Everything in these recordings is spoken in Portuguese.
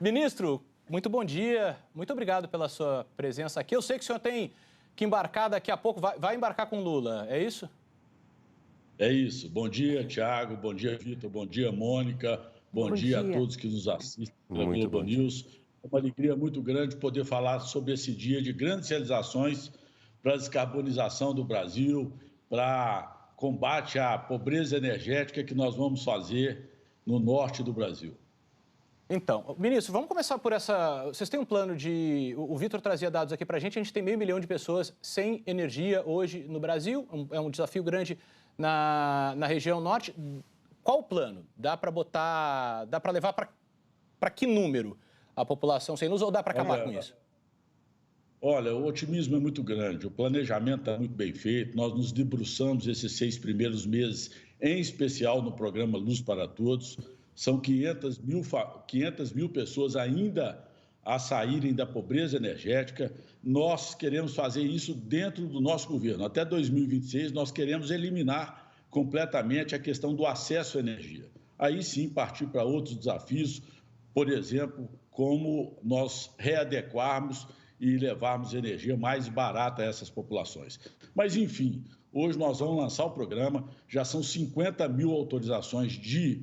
Ministro, muito bom dia. Muito obrigado pela sua presença aqui. Eu sei que o senhor tem que embarcar daqui a pouco. Vai embarcar com Lula, é isso? É isso. Bom dia, Thiago. Bom dia, Vitor. Bom dia, Mônica. Bom dia a todos que nos assistem pela Muito Globo bom dia. News. É uma alegria muito grande poder falar sobre esse dia de grandes realizações para a descarbonização do Brasil, para combate à pobreza energética que nós vamos fazer no norte do Brasil. Então, ministro, vamos começar por essa... Vocês têm um plano de... O Vitor trazia dados aqui para a gente tem 500 mil de pessoas sem energia hoje no Brasil. É um desafio grande na região norte. Qual o plano? Dá para levar para que número a população sem luz ou dá para acabar com isso? Olha, o otimismo é muito grande, o planejamento está muito bem feito, nós nos debruçamos esses 6 primeiros meses, em especial no programa Luz para Todos. São 500 mil pessoas ainda a saírem da pobreza energética. Nós queremos fazer isso dentro do nosso governo. Até 2026, nós queremos eliminar completamente a questão do acesso à energia. Aí sim, partir para outros desafios, por exemplo, como nós readequarmos e levarmos energia mais barata a essas populações. Mas, enfim, hoje nós vamos lançar o programa, já são 50 mil autorizações de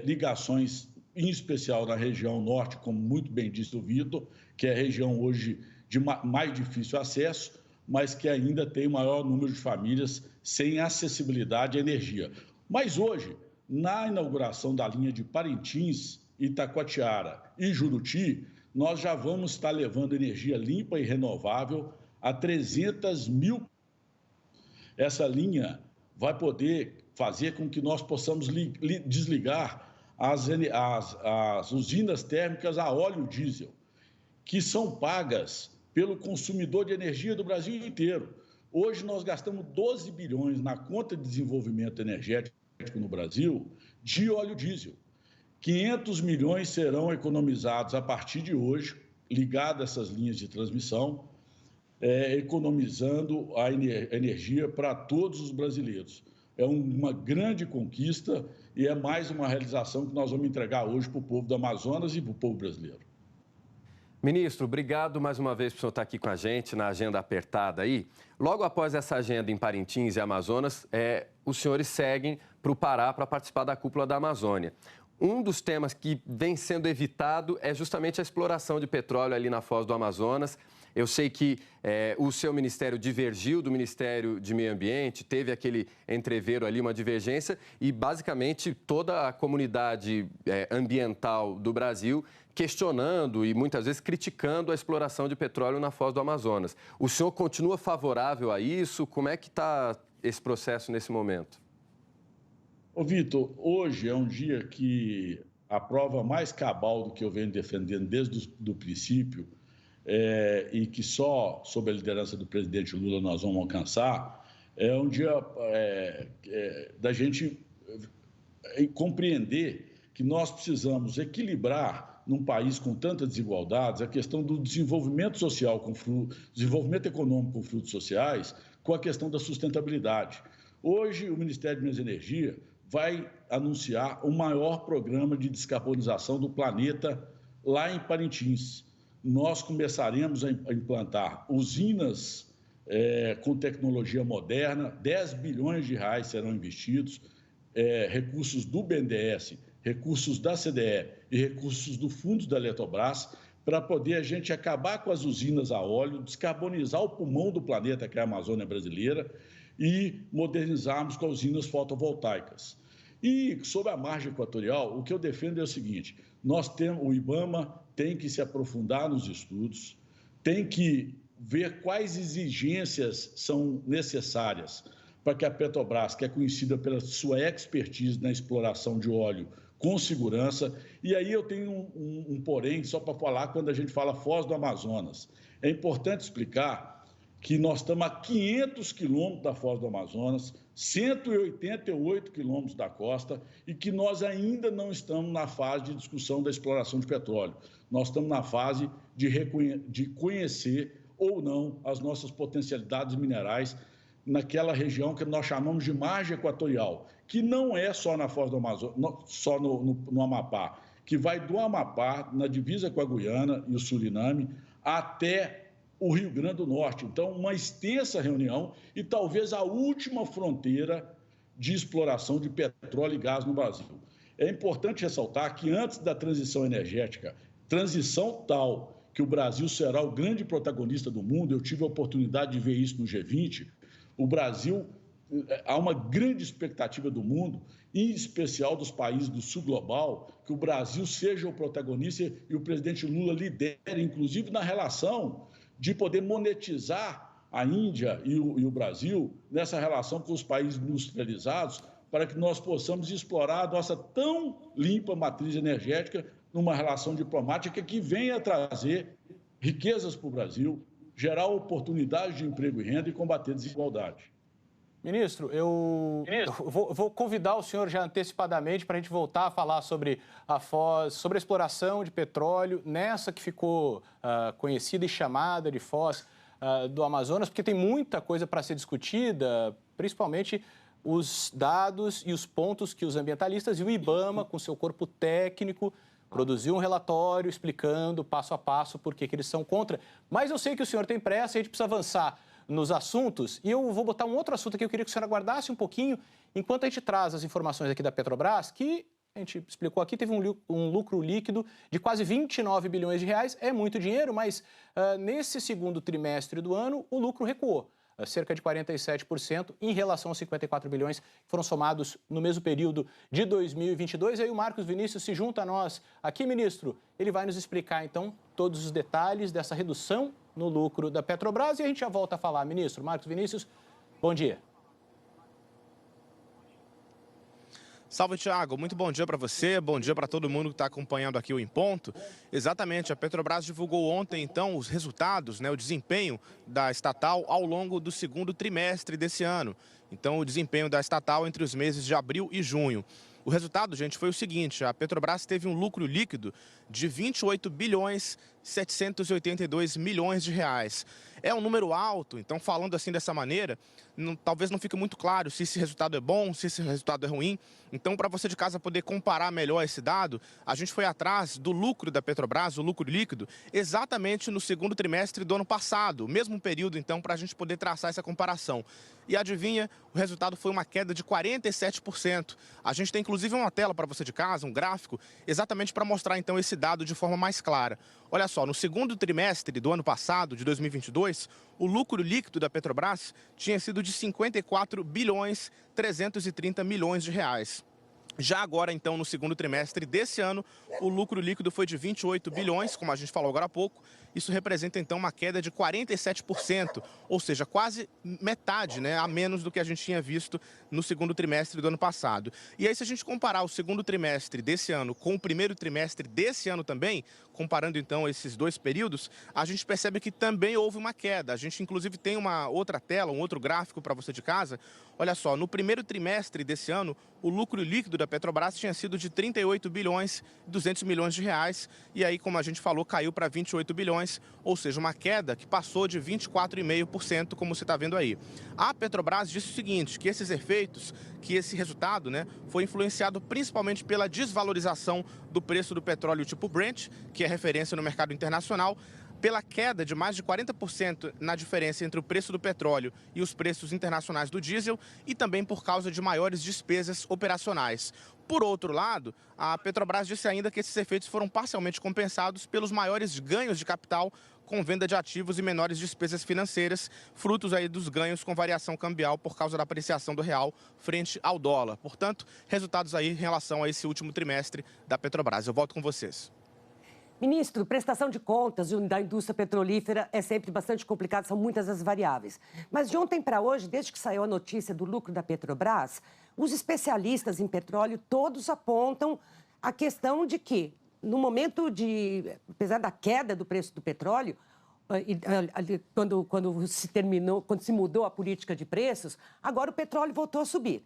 ligações, em especial na região norte, como muito bem disse o Vitor, que é a região hoje de mais difícil acesso, mas que ainda tem o maior número de famílias sem acessibilidade à energia. Mas hoje, na inauguração da linha de Parintins, Itacoatiara e Juruti, nós já vamos estar levando energia limpa e renovável a 300 mil. Essa linha vai poder fazer com que nós possamos desligar as usinas térmicas a óleo diesel, que são pagas pelo consumidor de energia do Brasil inteiro. Hoje nós gastamos 12 bilhões na conta de desenvolvimento energético no Brasil de óleo diesel. 500 milhões serão economizados a partir de hoje, ligados a essas linhas de transmissão, economizando a energia para todos os brasileiros. É uma grande conquista e é mais uma realização que nós vamos entregar hoje para o povo do Amazonas e para o povo brasileiro. Ministro, obrigado mais uma vez por o senhor estar aqui com a gente na agenda apertada aí. Logo após essa agenda em Parintins e Amazonas, os senhores seguem para o Pará para participar da Cúpula da Amazônia. Um dos temas que vem sendo evitado é justamente a exploração de petróleo ali na Foz do Amazonas. Eu sei que o seu ministério divergiu do Ministério de Meio Ambiente, teve aquele entreveiro ali, uma divergência, e basicamente toda a comunidade ambiental do Brasil questionando e muitas vezes criticando a exploração de petróleo na Foz do Amazonas. O senhor continua favorável a isso? Como é que está esse processo nesse momento? Ô, Vitor, hoje é um dia que a prova mais cabal do que eu venho defendendo desde o princípio, e que só sob a liderança do presidente Lula nós vamos alcançar, é um dia da gente compreender que nós precisamos equilibrar, num país com tantas desigualdades, a questão do desenvolvimento social, desenvolvimento econômico com frutos sociais, com a questão da sustentabilidade. Hoje, o Ministério de Minas e Energia vai anunciar o maior programa de descarbonização do planeta lá em Parintins. Nós começaremos a implantar usinas com tecnologia moderna, 10 bilhões de reais serão investidos, recursos do BNDES, recursos da CDE e recursos do Fundo da Eletrobras, para poder a gente acabar com as usinas a óleo, descarbonizar o pulmão do planeta, que é a Amazônia brasileira, e modernizarmos com usinas fotovoltaicas. E sobre a margem equatorial, o que eu defendo é o seguinte: o IBAMA tem que se aprofundar nos estudos, tem que ver quais exigências são necessárias para que a Petrobras, que é conhecida pela sua expertise na exploração de óleo com segurança, e aí eu tenho um porém, só para falar, quando a gente fala Foz do Amazonas, é importante explicar que nós estamos a 500 quilômetros da Foz do Amazonas, 188 quilômetros da costa, e que nós ainda não estamos na fase de discussão da exploração de petróleo. Nós estamos na fase de conhecer ou não as nossas potencialidades minerais naquela região que nós chamamos de margem equatorial, que não é só na Foz do Amazonas, só no Amapá, que vai do Amapá, na divisa com a Guiana e o Suriname, até o Rio Grande do Norte. Então, uma extensa reunião e talvez a última fronteira de exploração de petróleo e gás no Brasil. É importante ressaltar que antes da transição energética, transição tal que o Brasil será o grande protagonista do mundo, eu tive a oportunidade de ver isso no G20, o Brasil, há uma grande expectativa do mundo, em especial dos países do sul global, que o Brasil seja o protagonista e o presidente Lula lidere, inclusive na relação de poder monetizar a Índia e o Brasil nessa relação com os países industrializados, para que nós possamos explorar a nossa tão limpa matriz energética numa relação diplomática que venha trazer riquezas para o Brasil, gerar oportunidades de emprego e renda e combater a desigualdade. Ministro, eu vou convidar o senhor já antecipadamente para a gente voltar a falar sobre a Foz, sobre a exploração de petróleo, nessa que ficou conhecida e chamada de Foz do Amazonas, porque tem muita coisa para ser discutida, principalmente os dados e os pontos que os ambientalistas e o IBAMA, com seu corpo técnico, produziu um relatório explicando passo a passo por que eles são contra. Mas eu sei que o senhor tem pressa e a gente precisa avançar nos assuntos, e eu vou botar um outro assunto aqui, eu queria que o senhor aguardasse um pouquinho, enquanto a gente traz as informações aqui da Petrobras, que a gente explicou aqui, teve um lucro líquido de quase 29 bilhões de reais, é muito dinheiro, mas nesse segundo trimestre do ano, o lucro recuou, cerca de 47% em relação aos 54 bilhões que foram somados no mesmo período de 2022. E aí o Marcos Vinícius se junta a nós aqui, ministro, ele vai nos explicar, então, todos os detalhes dessa redução no lucro da Petrobras e a gente já volta a falar. Ministro Marcos Vinícius, bom dia. Salve, Thiago. Muito bom dia para você, bom dia para todo mundo que está acompanhando aqui o Em Ponto. Exatamente, a Petrobras divulgou ontem, então, os resultados, o desempenho da estatal ao longo do segundo trimestre desse ano. Então, o desempenho da estatal entre os meses de abril e junho. O resultado, gente, foi o seguinte: a Petrobras teve um lucro líquido de 28 bilhões 782 milhões de reais. É um número alto, então falando assim dessa maneira, talvez não fique muito claro se esse resultado é bom, se esse resultado é ruim. Então, para você de casa poder comparar melhor esse dado, a gente foi atrás do lucro da Petrobras, o lucro líquido, exatamente no segundo trimestre do ano passado, o mesmo período, então, para a gente poder traçar essa comparação. E adivinha, o resultado foi uma queda de 47%. A gente tem inclusive uma tela para você de casa, um gráfico, exatamente para mostrar então esse dado de forma mais clara. Olha só, no segundo trimestre do ano passado, de 2022, o lucro líquido da Petrobras tinha sido de 54 bilhões 330 milhões de reais. Já agora, então, no segundo trimestre desse ano, o lucro líquido foi de 28 bilhões, como a gente falou agora há pouco. Isso representa, então, uma queda de 47%, ou seja, quase metade, a menos do que a gente tinha visto no segundo trimestre do ano passado. E aí, se a gente comparar o segundo trimestre desse ano com o primeiro trimestre desse ano também, comparando, então, esses dois períodos, a gente percebe que também houve uma queda. A gente, inclusive, tem uma outra tela, um outro gráfico para você de casa. Olha só, no primeiro trimestre desse ano, o lucro líquido da Petrobras tinha sido de 38 bilhões e 200 milhões de reais. E aí, como a gente falou, caiu para 28 bilhões, ou seja, uma queda que passou de 24,5%, como você está vendo aí. A Petrobras disse o seguinte, que esses efeitos, que esse resultado, foi influenciado principalmente pela desvalorização do preço do petróleo tipo Brent, que é referência no mercado internacional, pela queda de mais de 40% na diferença entre o preço do petróleo e os preços internacionais do diesel e também por causa de maiores despesas operacionais. Por outro lado, a Petrobras disse ainda que esses efeitos foram parcialmente compensados pelos maiores ganhos de capital com venda de ativos e menores despesas financeiras, frutos aí dos ganhos com variação cambial por causa da apreciação do real frente ao dólar. Portanto, resultados aí em relação a esse último trimestre da Petrobras. Eu volto com vocês. Ministro, prestação de contas da indústria petrolífera é sempre bastante complicado, são muitas as variáveis. Mas de ontem para hoje, desde que saiu a notícia do lucro da Petrobras, os especialistas em petróleo todos apontam a questão de que, no momento apesar da queda do preço do petróleo, quando se mudou a política de preços, agora o petróleo voltou a subir.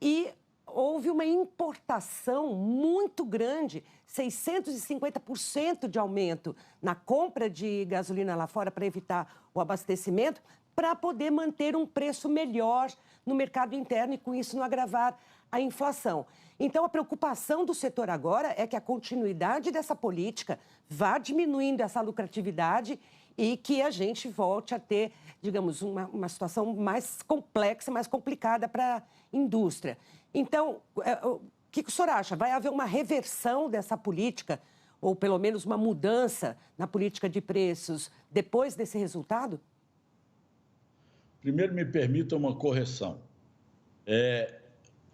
E houve uma importação muito grande, 650% de aumento na compra de gasolina lá fora para evitar o abastecimento, para poder manter um preço melhor no mercado interno e, com isso, não agravar a inflação. Então, a preocupação do setor agora é que a continuidade dessa política vá diminuindo essa lucratividade e que a gente volte a ter, digamos, uma situação mais complexa, mais complicada para a indústria. Então, o que o senhor acha? Vai haver uma reversão dessa política, ou pelo menos uma mudança na política de preços depois desse resultado? Primeiro, me permita uma correção.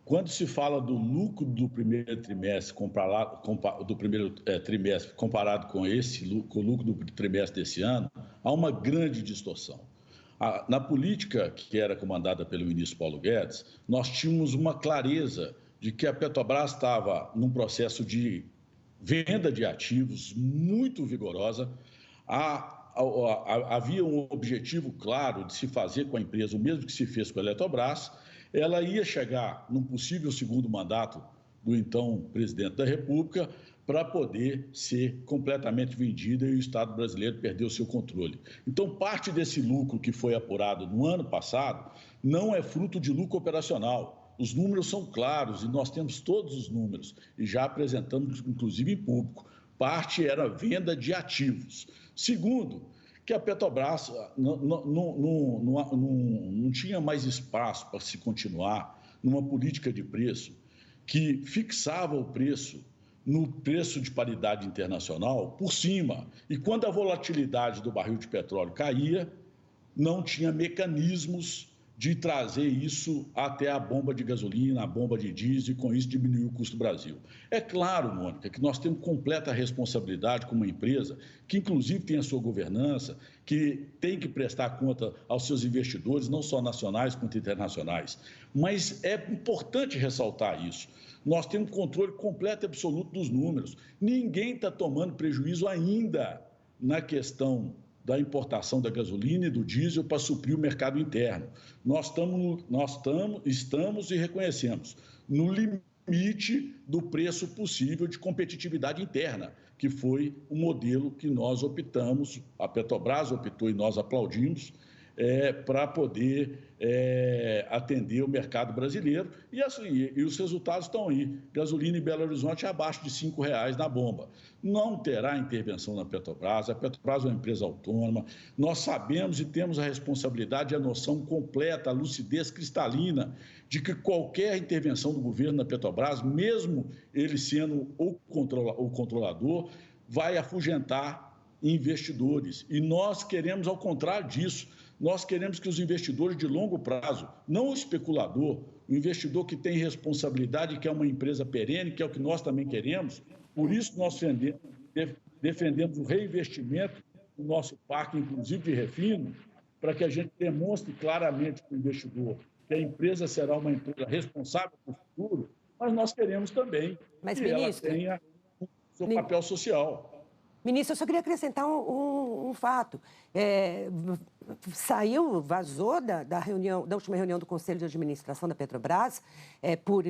Quando se fala do lucro do primeiro trimestre comparado com o lucro do trimestre desse ano, há uma grande distorção. Na política que era comandada pelo ministro Paulo Guedes, nós tínhamos uma clareza de que a Petrobras estava num processo de venda de ativos muito vigorosa. Havia um objetivo claro de se fazer com a empresa o mesmo que se fez com a Eletrobras. Ela ia chegar num possível segundo mandato do então presidente da República para poder ser completamente vendida e o Estado brasileiro perder o seu controle. Então, parte desse lucro que foi apurado no ano passado não é fruto de lucro operacional. Os números são claros e nós temos todos os números e já apresentamos, inclusive, em público. Parte era venda de ativos. Segundo, que a Petrobras não tinha mais espaço para se continuar numa política de preço que fixava o preço no preço de paridade internacional por cima. E quando a volatilidade do barril de petróleo caía, não tinha mecanismos de trazer isso até a bomba de gasolina, a bomba de diesel, e com isso diminuir o custo do Brasil. É claro, Mônica, que nós temos completa responsabilidade como uma empresa, que inclusive tem a sua governança, que tem que prestar conta aos seus investidores, não só nacionais quanto internacionais. Mas é importante ressaltar isso. Nós temos controle completo e absoluto dos números. Ninguém está tomando prejuízo ainda na questão da importação da gasolina e do diesel para suprir o mercado interno. Nós estamos e reconhecemos no limite do preço possível de competitividade interna, que foi o modelo que nós optamos, a Petrobras optou e nós aplaudimos, para poder atender o mercado brasileiro. E os resultados estão aí. Gasolina em Belo Horizonte abaixo de R$ 5,00 na bomba. Não terá intervenção na Petrobras. A Petrobras é uma empresa autônoma. Nós sabemos e temos a responsabilidade e a noção completa, a lucidez cristalina de que qualquer intervenção do governo na Petrobras, mesmo ele sendo o controlador, vai afugentar investidores. E nós queremos, ao contrário disso, nós queremos que os investidores de longo prazo, não o especulador, o investidor que tem responsabilidade, que é uma empresa perene, que é o que nós também queremos. Por isso, nós defendemos o reinvestimento no nosso parque, inclusive de refino, para que a gente demonstre claramente para o investidor que a empresa será uma empresa responsável pelo futuro, mas nós queremos também que ela tenha o seu papel social. Ministro, eu só queria acrescentar um fato. Vazou da última reunião do Conselho de Administração da Petrobras, por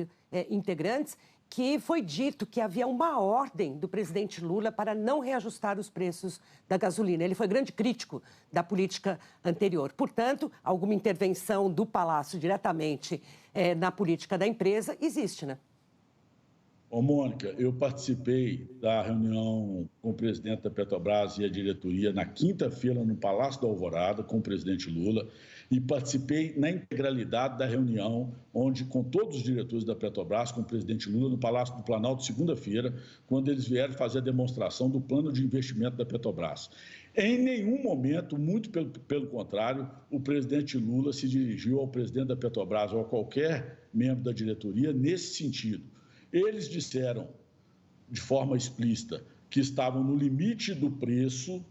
integrantes, que foi dito que havia uma ordem do presidente Lula para não reajustar os preços da gasolina. Ele foi grande crítico da política anterior. Portanto, alguma intervenção do Palácio diretamente na política da empresa existe, né? Mônica, eu participei da reunião com o presidente da Petrobras e a diretoria na quinta-feira no Palácio da Alvorada com o presidente Lula e participei na integralidade da reunião onde com todos os diretores da Petrobras, com o presidente Lula no Palácio do Planalto segunda-feira, quando eles vieram fazer a demonstração do plano de investimento da Petrobras. Em nenhum momento, muito pelo contrário, o presidente Lula se dirigiu ao presidente da Petrobras ou a qualquer membro da diretoria nesse sentido. Eles disseram, de forma explícita, que estavam no limite do preço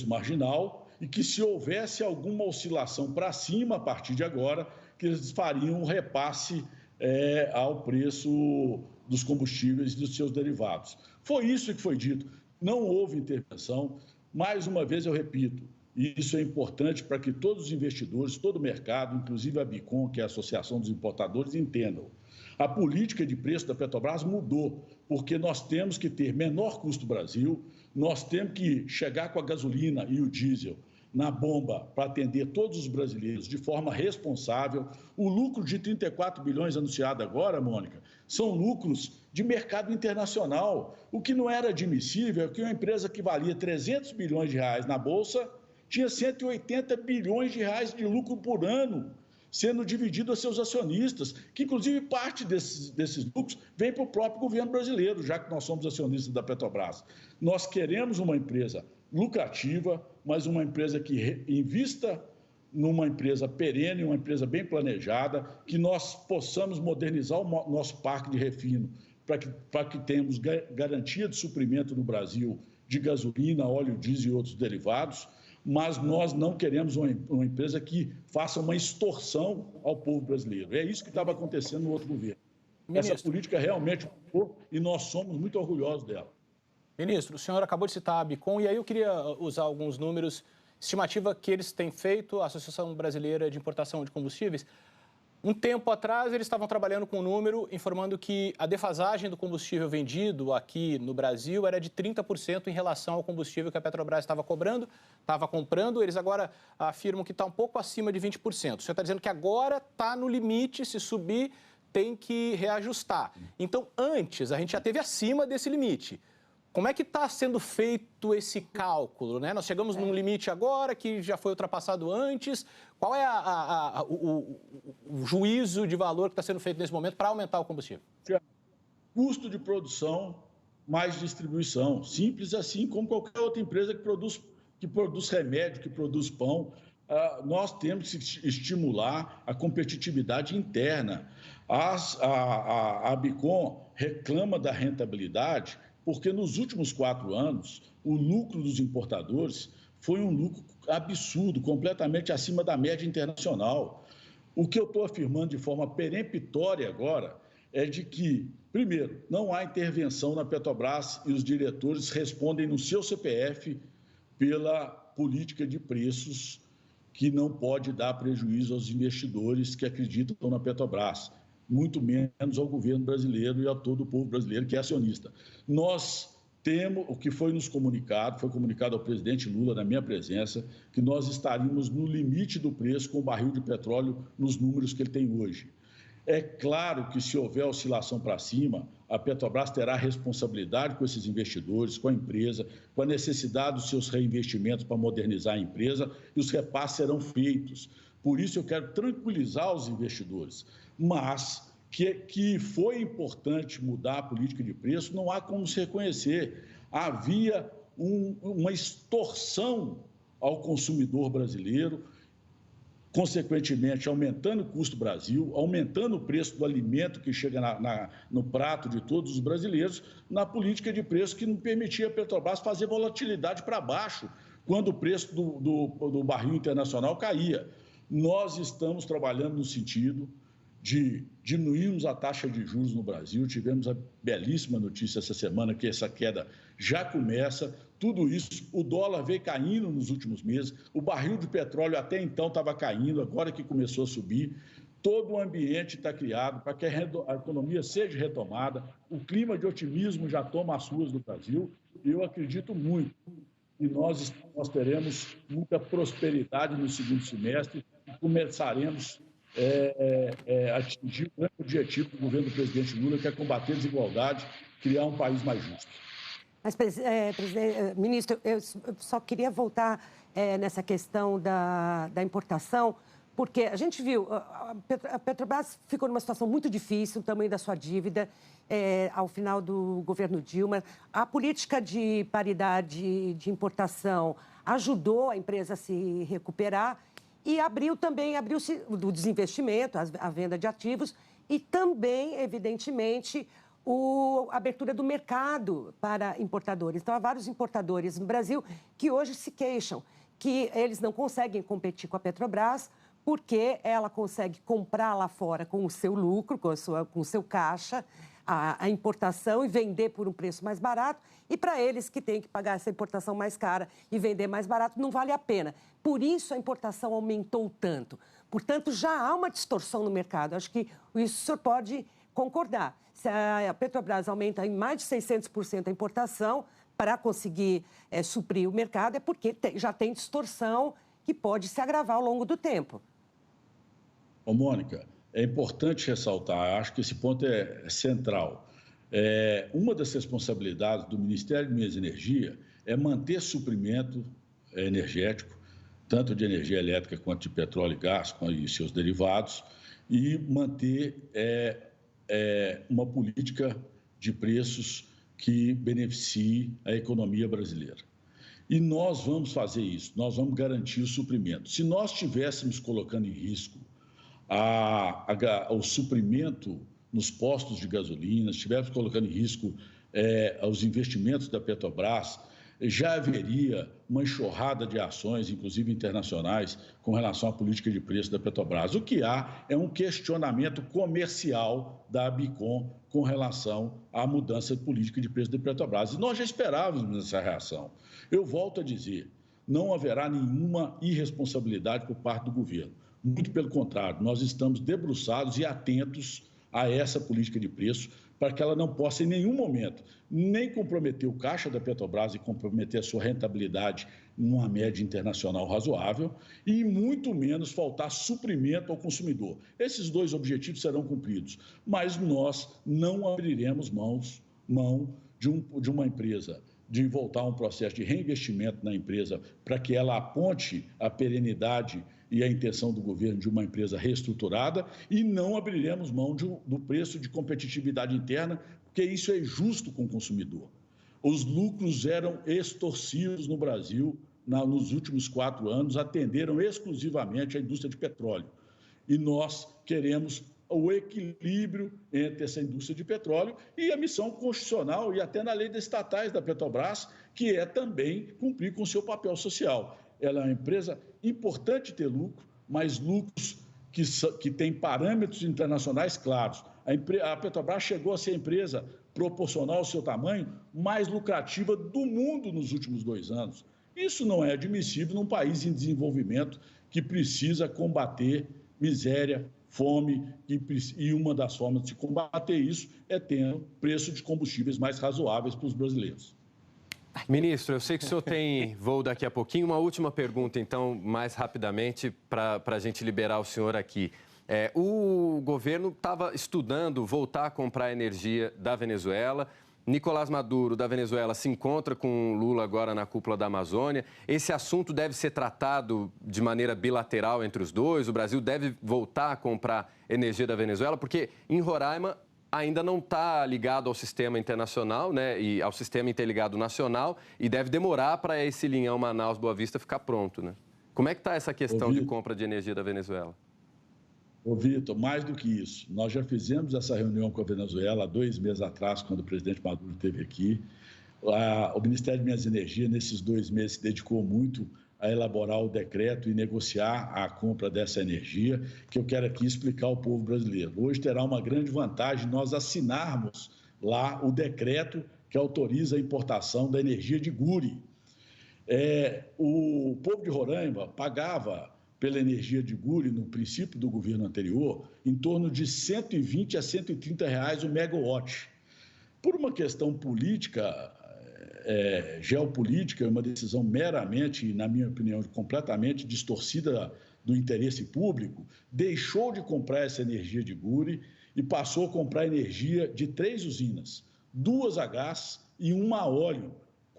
marginal e que se houvesse alguma oscilação para cima a partir de agora, que eles fariam um repasse ao preço dos combustíveis e dos seus derivados. Foi isso que foi dito. Não houve intervenção. Mais uma vez eu repito, isso é importante para que todos os investidores, todo o mercado, inclusive a Bicom, que é a Associação dos Importadores, entendam. A política de preço da Petrobras mudou, porque nós temos que ter menor custo do Brasil, nós temos que chegar com a gasolina e o diesel na bomba para atender todos os brasileiros de forma responsável. O lucro de 34 bilhões anunciado agora, Mônica, são lucros de mercado internacional. O que não era admissível é que uma empresa que valia 300 bilhões de reais na Bolsa tinha 180 bilhões de reais de lucro por ano, sendo dividido a seus acionistas, que inclusive parte desses lucros vem para o próprio governo brasileiro, já que nós somos acionistas da Petrobras. Nós queremos uma empresa lucrativa, mas uma empresa que invista numa empresa perene, uma empresa bem planejada, que nós possamos modernizar o nosso parque de refino, para que tenhamos garantia de suprimento no Brasil de gasolina, óleo diesel e outros derivados, mas nós não queremos uma empresa que faça uma extorsão ao povo brasileiro. É isso que estava acontecendo no outro governo. Ministro. Essa política realmente mudou e nós somos muito orgulhosos dela. Ministro, o senhor acabou de citar a Bicom, e aí eu queria usar alguns números, estimativa que eles têm feito, a Associação Brasileira de Importação de Combustíveis. Um tempo atrás, eles estavam trabalhando com um número informando que a defasagem do combustível vendido aqui no Brasil era de 30% em relação ao combustível que a Petrobras estava comprando. Eles agora afirmam que está um pouco acima de 20%. O senhor está dizendo que agora está no limite, se subir, tem que reajustar. Então, antes, a gente já teve acima desse limite. Como é que está sendo feito esse cálculo, né? Nós chegamos num limite agora que já foi ultrapassado antes. Qual é o juízo de valor que está sendo feito nesse momento para aumentar o combustível? Custo de produção mais distribuição. Simples assim como qualquer outra empresa que produz remédio, que produz pão. Nós temos que estimular a competitividade interna. A Bicom reclama da rentabilidade porque nos últimos 4 anos, o lucro dos importadores foi um lucro absurdo, completamente acima da média internacional. O que eu estou afirmando de forma peremptória agora é de que, primeiro, não há intervenção na Petrobras e os diretores respondem no seu CPF pela política de preços que não pode dar prejuízo aos investidores que acreditam na Petrobras, muito menos ao governo brasileiro e a todo o povo brasileiro que é acionista. Nós temos, o que foi comunicado ao presidente Lula na minha presença, que nós estaríamos no limite do preço com o barril de petróleo nos números que ele tem hoje. É claro que se houver oscilação para cima, a Petrobras terá responsabilidade com esses investidores, com a empresa, com a necessidade dos seus reinvestimentos para modernizar a empresa e os repasses serão feitos. Por isso eu quero tranquilizar os investidores. Mas que foi importante mudar a política de preço, não há como se reconhecer. Havia uma extorsão ao consumidor brasileiro, consequentemente aumentando o custo do Brasil, aumentando o preço do alimento que chega no prato de todos os brasileiros, na política de preço que não permitia a Petrobras fazer volatilidade para baixo, quando o preço do barril internacional caía. Nós estamos trabalhando no sentido de diminuirmos a taxa de juros no Brasil. Tivemos a belíssima notícia essa semana que essa queda já começa. Tudo isso, o dólar veio caindo nos últimos meses, o barril de petróleo até então estava caindo, agora que começou a subir. Todo o ambiente está criado para que a economia seja retomada. O clima de otimismo já toma as ruas do Brasil e eu acredito muito que nós teremos muita prosperidade no segundo semestre e começaremos a atingir o grande objetivo do governo do presidente Lula, que é combater a desigualdade, criar um país mais justo. Mas, ministro, eu só queria voltar nessa questão da importação, porque a gente viu, a Petrobras ficou numa situação muito difícil, o tamanho da sua dívida, ao final do governo Dilma. A política de paridade de importação ajudou a empresa a se recuperar e abriu-se o desinvestimento, a venda de ativos e também, evidentemente, a abertura do mercado para importadores. Então, há vários importadores no Brasil que hoje se queixam que eles não conseguem competir com a Petrobras porque ela consegue comprar lá fora com o seu lucro, com o seu caixa, a importação e vender por um preço mais barato. E para eles que têm que pagar essa importação mais cara e vender mais barato, não vale a pena. Por isso a importação aumentou tanto. Portanto, já há uma distorção no mercado. Acho que isso o senhor pode concordar. Se a Petrobras aumenta em mais de 600% a importação para conseguir suprir o mercado, é porque já tem distorção que pode se agravar ao longo do tempo. Ô, Mônica, é importante ressaltar, acho que esse ponto é central. Uma das responsabilidades do Ministério de Minas e Energia é manter suprimento energético, tanto de energia elétrica quanto de petróleo e gás e seus derivados, e manter uma política de preços que beneficie a economia brasileira. E nós vamos fazer isso, nós vamos garantir o suprimento. Se nós estivéssemos colocando em risco o suprimento nos postos de gasolina, se estivéssemos colocando em risco os investimentos da Petrobras, já haveria uma enxurrada de ações, inclusive internacionais, com relação à política de preço da Petrobras. O que há é um questionamento comercial da Abicom com relação à mudança de política de preço da Petrobras. E nós já esperávamos essa reação. Eu volto a dizer, não haverá nenhuma irresponsabilidade por parte do governo. Muito pelo contrário, nós estamos debruçados e atentos a essa política de preço para que ela não possa, em nenhum momento, nem comprometer o caixa da Petrobras e comprometer a sua rentabilidade numa média internacional razoável e muito menos faltar suprimento ao consumidor. Esses dois objetivos serão cumpridos, mas nós não abriremos mão de uma empresa, de voltar a um processo de reinvestimento na empresa para que ela aponte a perenidade e a intenção do governo de uma empresa reestruturada e não abriremos mão do preço de competitividade interna, porque isso é justo com o consumidor. Os lucros eram extorsivos no Brasil nos últimos 4 anos, atenderam exclusivamente à indústria de petróleo. E nós queremos o equilíbrio entre essa indústria de petróleo e a missão constitucional e até na lei das estatais da Petrobras, que é também cumprir com o seu papel social. Ela é uma empresa importante ter lucro, mas lucros que têm parâmetros internacionais claros. A Petrobras chegou a ser a empresa, proporcional ao seu tamanho, mais lucrativa do mundo nos últimos 2 anos. Isso não é admissível num país em desenvolvimento que precisa combater miséria, fome, e uma das formas de combater isso é tendo preço de combustíveis mais razoáveis para os brasileiros. Ministro, eu sei que o senhor tem voo daqui a pouquinho. Uma última pergunta, então, mais rapidamente, para a gente liberar o senhor aqui. O governo estava estudando voltar a comprar energia da Venezuela. Nicolás Maduro, da Venezuela, se encontra com Lula agora na cúpula da Amazônia. Esse assunto deve ser tratado de maneira bilateral entre os dois? O Brasil deve voltar a comprar energia da Venezuela? Porque em Roraima ainda não está ligado ao sistema internacional, né, e ao sistema interligado nacional, e deve demorar para esse linhão Manaus-Boa Vista ficar pronto, né? Como é que está essa questão de compra de energia da Venezuela? Ô, Vitor, mais do que isso, nós já fizemos essa reunião com a Venezuela há 2 meses atrás, quando o presidente Maduro esteve aqui. O Ministério de Minas e Energia, nesses 2 meses, se dedicou muito a elaborar o decreto e negociar a compra dessa energia, que eu quero aqui explicar ao povo brasileiro. Hoje terá uma grande vantagem nós assinarmos lá o decreto que autoriza a importação da energia de Guri. O povo de Roraima pagava pela energia de Guri, no princípio do governo anterior, em torno de R$ 120 a R$ 130 reais o megawatt. Por uma questão política, geopolítica, uma decisão meramente, na minha opinião, completamente distorcida do interesse público, deixou de comprar essa energia de Guri e passou a comprar energia de 3 usinas, 2 a gás e 1 a óleo,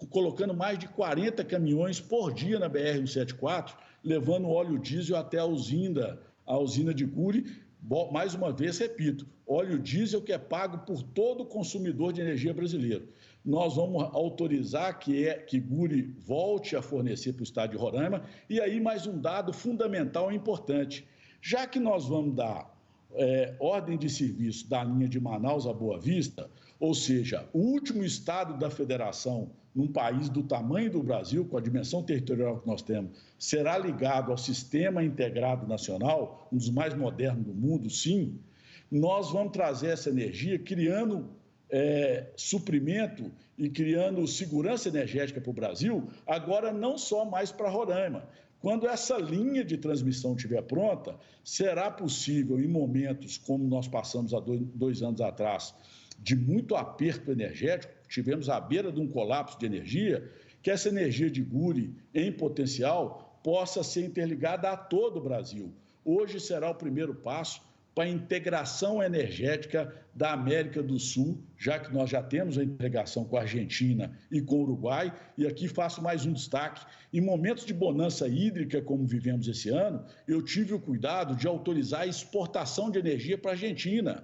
colocando mais de 40 caminhões por dia na BR-174, levando óleo diesel até a usina de Guri. Mais uma vez, repito, óleo diesel que é pago por todo consumidor de energia brasileiro. Nós vamos autorizar que Guri volte a fornecer para o estado de Roraima. E aí mais um dado fundamental e importante. Já que nós vamos dar ordem de serviço da linha de Manaus a Boa Vista, ou seja, o último estado da federação num país do tamanho do Brasil, com a dimensão territorial que nós temos, será ligado ao Sistema Integrado Nacional, um dos mais modernos do mundo, sim, nós vamos trazer essa energia criando suprimento e criando segurança energética para o Brasil, agora não só mais para Roraima. Quando essa linha de transmissão estiver pronta, será possível, em momentos como nós passamos há 2 anos atrás, de muito aperto energético, tivemos à beira de um colapso de energia, que essa energia de Guri, em potencial, possa ser interligada a todo o Brasil. Hoje será o primeiro passo para a integração energética da América do Sul, já que nós já temos a integração com a Argentina e com o Uruguai. E aqui faço mais um destaque. Em momentos de bonança hídrica, como vivemos esse ano, eu tive o cuidado de autorizar a exportação de energia para a Argentina.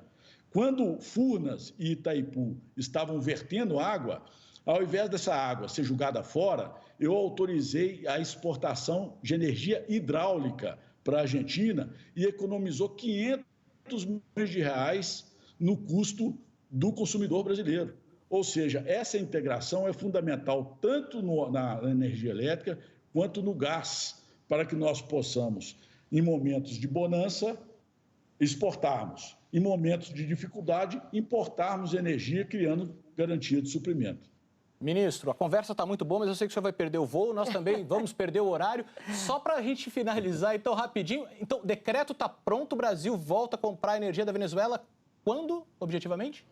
Quando Furnas e Itaipu estavam vertendo água, ao invés dessa água ser jogada fora, eu autorizei a exportação de energia hidráulica para a Argentina e economizou 500 milhões de reais no custo do consumidor brasileiro. Ou seja, essa integração é fundamental tanto na energia elétrica quanto no gás, para que nós possamos, em momentos de bonança, exportarmos, em momentos de dificuldade, importarmos energia, criando garantia de suprimento. Ministro, a conversa está muito boa, mas eu sei que o senhor vai perder o voo, nós também vamos perder o horário. Só para a gente finalizar, então, rapidinho. Então, o decreto está pronto, o Brasil volta a comprar energia da Venezuela quando, objetivamente?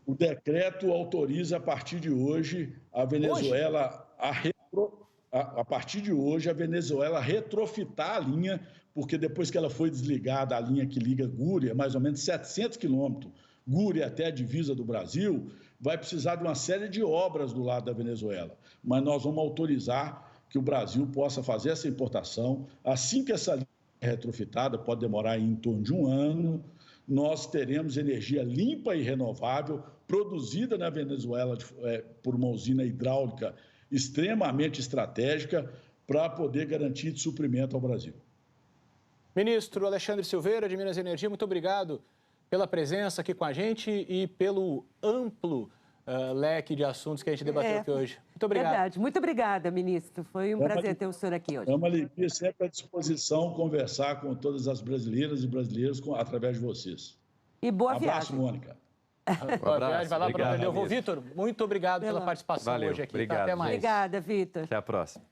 O decreto autoriza, a partir de hoje, a Venezuela a partir de hoje, a Venezuela retrofitar a linha, porque depois que ela foi desligada, a linha que liga Gúria, mais ou menos 700 quilômetros, Gúria até a divisa do Brasil, vai precisar de uma série de obras do lado da Venezuela. Mas nós vamos autorizar que o Brasil possa fazer essa importação. Assim que essa linha é retrofitada, pode demorar em torno de um ano, nós teremos energia limpa e renovável, produzida na Venezuela por uma usina hidráulica extremamente estratégica, para poder garantir de suprimento ao Brasil. Ministro Alexandre Silveira, de Minas Energia, muito obrigado pela presença aqui com a gente e pelo amplo leque de assuntos que a gente debateu aqui hoje. Muito obrigado. Verdade. Muito obrigada, ministro. Foi um prazer ter o senhor aqui hoje. É uma alegria, sempre à disposição, conversar com todas as brasileiras e brasileiros através de vocês. E boa Abraço, viagem. Mônica. Boa viagem, vai lá para Obrigado, o Vitor, muito obrigado pela participação Valeu, hoje aqui. obrigado, Até mais. Obrigada, Vitor. Até a próxima.